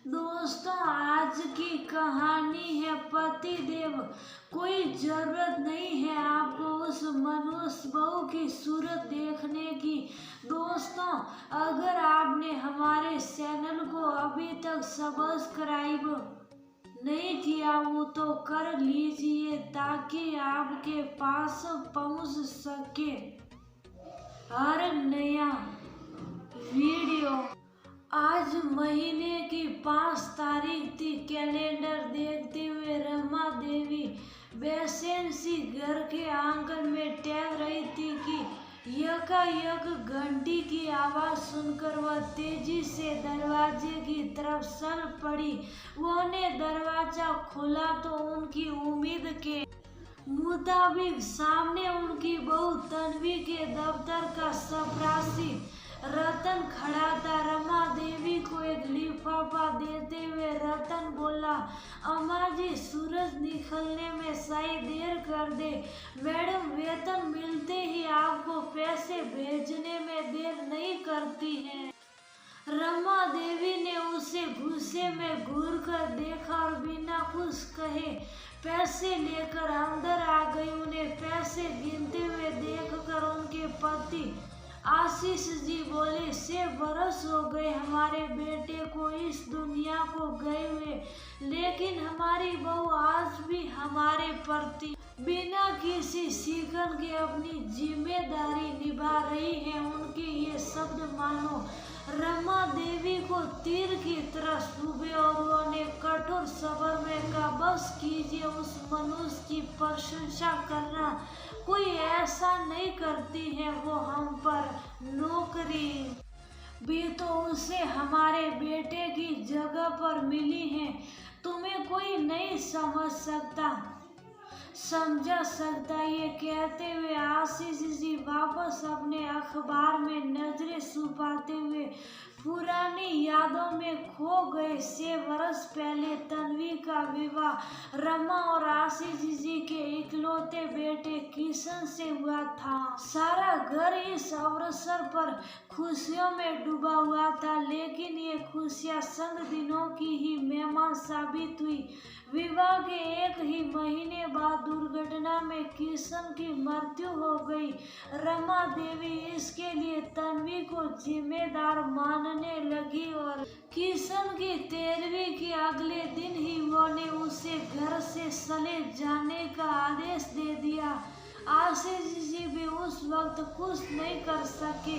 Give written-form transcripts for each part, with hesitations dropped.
दोस्तों, आज की कहानी है पतिदेव। कोई जरूरत नहीं है आपको उस मनुष्य बहू की सूरत देखने की। दोस्तों, अगर आपने हमारे चैनल को अभी तक सब्सक्राइब नहीं किया हो तो कर लीजिए ताकि आपके पास पहुंच सके हर नया वीडियो। आज महीने की 5 तारीख थी। कैलेंडर देखते हुए रमा देवी बेचैन सी घर के आंगन में टहल रही थी कि यकायक घंटी की आवाज सुनकर वह तेजी से दरवाजे की तरफ चल पड़ी। उन्होंने दरवाजा खोला तो उनकी उम्मीद के मुताबिक सामने उनकी बहू तन्वी के दफ्तर का चपरासी रतन खड़ा था। रमा देवी को एक लिफाफा देते हुए रतन बोला, अम्मा जी, सूरज निकलने में सही देर कर दे। मैडम वेतन मिलते ही आपको पैसे भेजने में देर नहीं करती हैं। रमा देवी ने उसे गुस्से में घूर कर देखा और बिना कुछ कहे पैसे लेकर अंदर आ गई। उन्हें पैसे गिनते हुए देखकर उनके पति आशीष जी बोले, 6 बरस हो गए हमारे बेटे को इस दुनिया को गए हुए, लेकिन हमारी बहू आज भी हमारे प्रति बिना किसी शिकन के अपनी जिम्मेदारी निभा रही है। उनके ये शब्द मानो रमा देवी को तीर की तरह चुभे और उन्होंने कठोर सबर में कहा, बस कीजिए, उस मनुष्य की प्रशंसा करना कोई ऐसा नहीं करती है। वो हम पर नौकरी भी तो उसे हमारे बेटे की जगह पर मिली है। तुम्हें कोई नहीं समझा सकता। ये कहते हुए आशीष जी वापस अपने अखबार में नजरें छुपाते हुए पुरानी यादों में खो गए। 6 वर्ष पहले तन्वी का विवाह रमा और आशीष जी के इकलौते बेटे किशन से हुआ था। सारा घर इस अवसर पर खुशियों में डूबा हुआ था, लेकिन ये खुशियां चंद दिनों की ही मेहमान साबित हुई। विवाह के एक ही महीने बाद दुर्घटना में किशन की मृत्यु हो गई। रमा देवी इसके लिए तन्वी को जिम्मेदार मानने लगी और किशन की 13वीं के अगले दिन ही उन्होंने उसे घर से चले जाने का आदेश दे दिया। आशीष जी भी उस वक्त कुछ नहीं कर सके।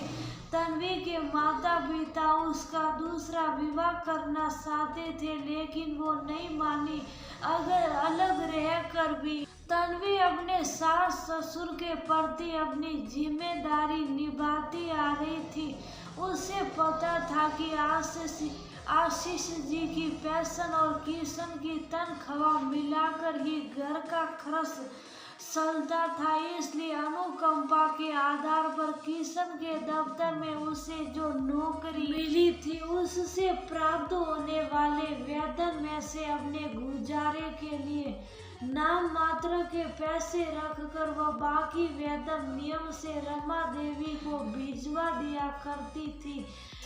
तन्वी के माता पिता उसका दूसरा विवाह करना चाहते थे, लेकिन वो नहीं मानी। अगर अलग रहकर भी तन्वी अपने सास ससुर के प्रति अपनी जिम्मेदारी निभाती आ रही थी। उसे पता था कि आशीष जी की पेंशन और किशन की तनख्वाह मिलाकर ही घर का खर्च चलता था, इसलिए अनुकंपा के आधार पर किशन के दफ्तर में उसे जो नौकरी मिली थी उससे प्राप्त होने वाले वेतन में से अपने गुजारे के लिए नाम मात्र के पैसे रखकर वह बाकी वेतन नियम से रमा देवी को भिजवा दिया करती थी।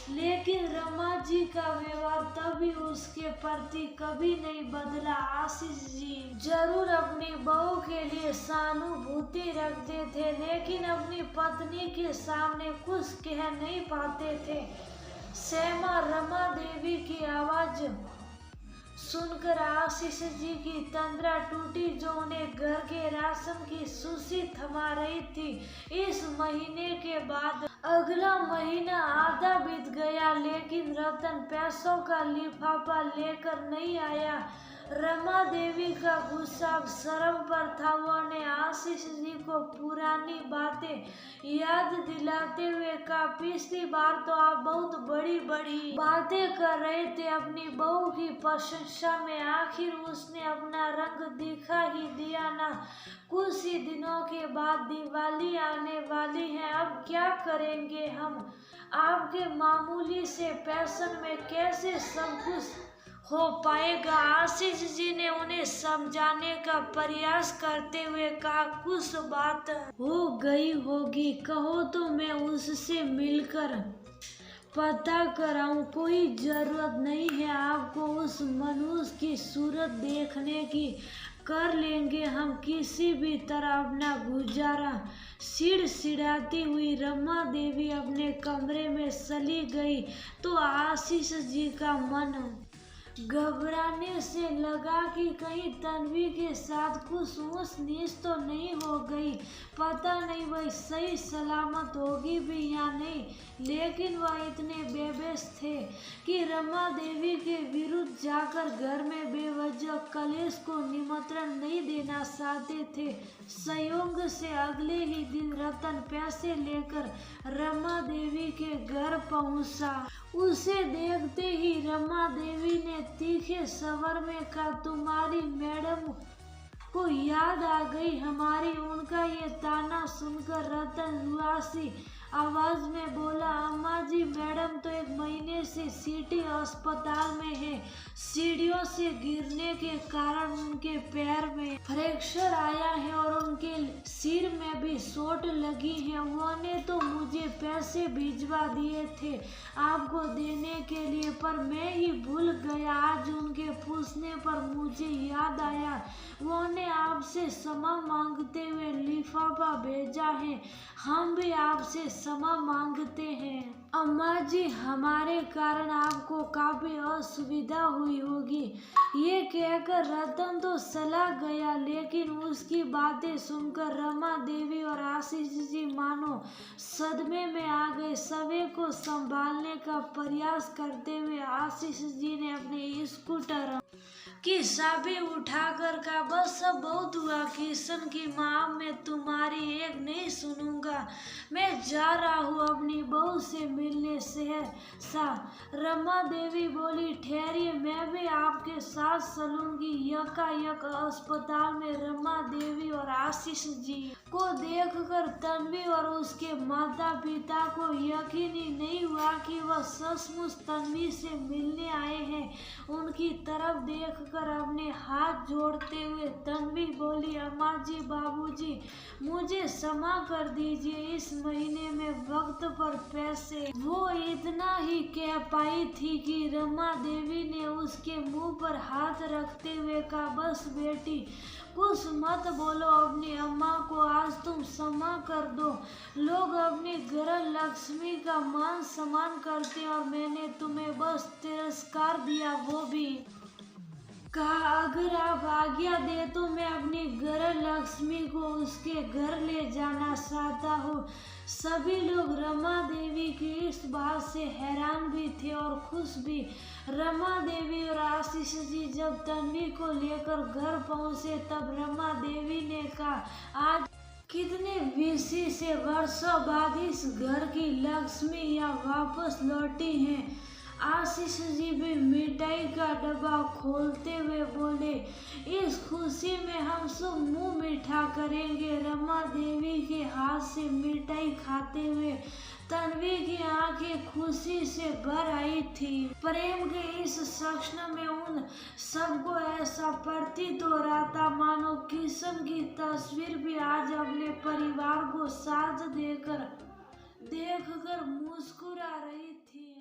लेकिन रमा जी का व्यवहार तभी उसके प्रति कभी नहीं बदला। आशीष जी जरूर अपनी बहू के लिए सहानुभूति रखते थे, लेकिन अपनी पत्नी के सामने कुछ कह नहीं पाते थे। श्यामा रमा देवी की आवाज सुनकर आशीष जी की तंद्रा टूटी, जो उन्हें घर के राशन की सूची थमा रही थी। इस महीने के बाद अगला महीना आधा बीत गया, लेकिन रतन पैसों का लिफाफा लेकर नहीं आया। रमा देवी का गुस्सा शर्म पर था। उन्होंने आशीष जी को पुरानी बातें याद दिलाते हुए कहा, पिछली बार तो आप बहुत बड़ी बड़ी बातें कर रहे थे अपनी बहू की प्रशंसा में, आखिर उसने अपना रंग दिखा ही दिया ना। कुछ ही दिनों के बाद दिवाली आने वाली है, अब क्या करेंगे हम? आपके मामूली से पेंशन में कैसे सब कुछ हो पाएगा? आशीष जी ने उन्हें समझाने का प्रयास करते हुए कहा, कुछ बात हो गई होगी, कहो तो मैं उससे मिलकर पता कराऊं। कोई जरूरत नहीं है आपको उस मनुष्य की सूरत देखने की कर लेंगे हम किसी भी तरह अपना गुजारा। सिड़सिड़ाती हुई रमा देवी अपने कमरे में चली गई तो आशीष जी का मन घबराने से लगा कि कहीं तन्वी के साथ कुछ ऊंच नीच तो नहीं हो गई। पता नहीं वह सही सलामत होगी भी या नहीं, लेकिन वह इतने बेबस थे कि रमा देवी के विरुद्ध जाकर घर में बेवजह कलेश को निमंत्रण नहीं देना चाहते थे। संयोग से अगले ही दिन रतन पैसे लेकर रमा देवी के घर पहुंचा। उसे देखते ही रमा देवी ने तीखे स्वर में कहा, तुम्हारी मैडम को याद आ गई हमारी। उनका ये ताना सुनकर रतन रुआसी आवाज में बोला, अम्मा जी मैडम तो 1 महीने से सिटी अस्पताल में है। सीढ़ियों से गिरने के कारण उनके पैर में फ्रैक्चर आया है और उनके सिर में भी चोट लगी है। उन्होंने तो मुझे पैसे भिजवा दिए थे आपको देने के लिए, पर मैं ही भूल गया। आज उनके पूछने पर मुझे याद आया उन्होंने आपसे क्षमा मांगते हुए लिफाफा भेजा है। हम भी आपसे क्षमा मांगते हैं अम्मा जी, हमारे कारण आपको काफी असुविधा हुई होगी। ये कहकर रतन तो चला गया, लेकिन उसकी बातें सुनकर रमा देवी और आशीष जी मानो सदमे में आ गए। सभी को संभालने का प्रयास करते हुए आशीष जी ने अपने स्कूटर की चाबी उठाकर कहा, बस सब बहुत हुआ किशन की माँ, मैं तुम्हारी एक नहीं सुनूंगा। मैं जा रहा हूँ अपनी बहू से मिलने शहर सा। रमा देवी बोली, ठहरिए मैं भी आपके साथ चलूंगी। यकायक अस्पताल में रमा देवी और आशीष जी को देखकर तन्वी और उसके माता पिता को यकीन ही नहीं हुआ कि वह सचमुच तन्वी से मिलने आए हैं। उनकी तरफ देखकर अपने हाथ जोड़ते हुए तन्वी बोली, अम्मा जी बाबूजी मुझे क्षमा कर दीजिए, इस महीने में वक्त पर पैसे। वो इतना ही कह पाई थी कि रमा देवी ने उसके मुंह पर हाथ रखते हुए कहा, बस बेटी कुछ मत बोलो, अपनी अम्मा को आज तुम क्षमा कर दो। लोग अपनी घर लक्ष्मी का मान सम्मान करते और मैंने तुम्हें बस तिरस्कार दिया। वो भी कहा, अगर आप आज्ञा दे तो मैं अपनी घर लक्ष्मी को उसके घर ले जाना चाहता हूँ। सभी लोग रमा देवी की इस बात से हैरान भी थे और खुश भी। रमा देवी और आशीष जी जब तन्वी को लेकर घर पहुंचे तब रमा देवी ने कहा, आज कितने 20 से वर्षों बाद इस घर की लक्ष्मी यहाँ वापस लौटी हैं। आशीष जी भी मिठाई का डब्बा खोलते हुए बोले, इस खुशी में हम सब मुंह मीठा करेंगे। रमा देवी के हाथ से मिठाई खाते हुए तन्वी की आंखें खुशी से भर आई थी। प्रेम के इस क्षण में उन सबको ऐसा प्रतीत हो रहा था मानो किशन की तस्वीर भी आज अपने परिवार को साथ देखकर मुस्कुरा रही थी।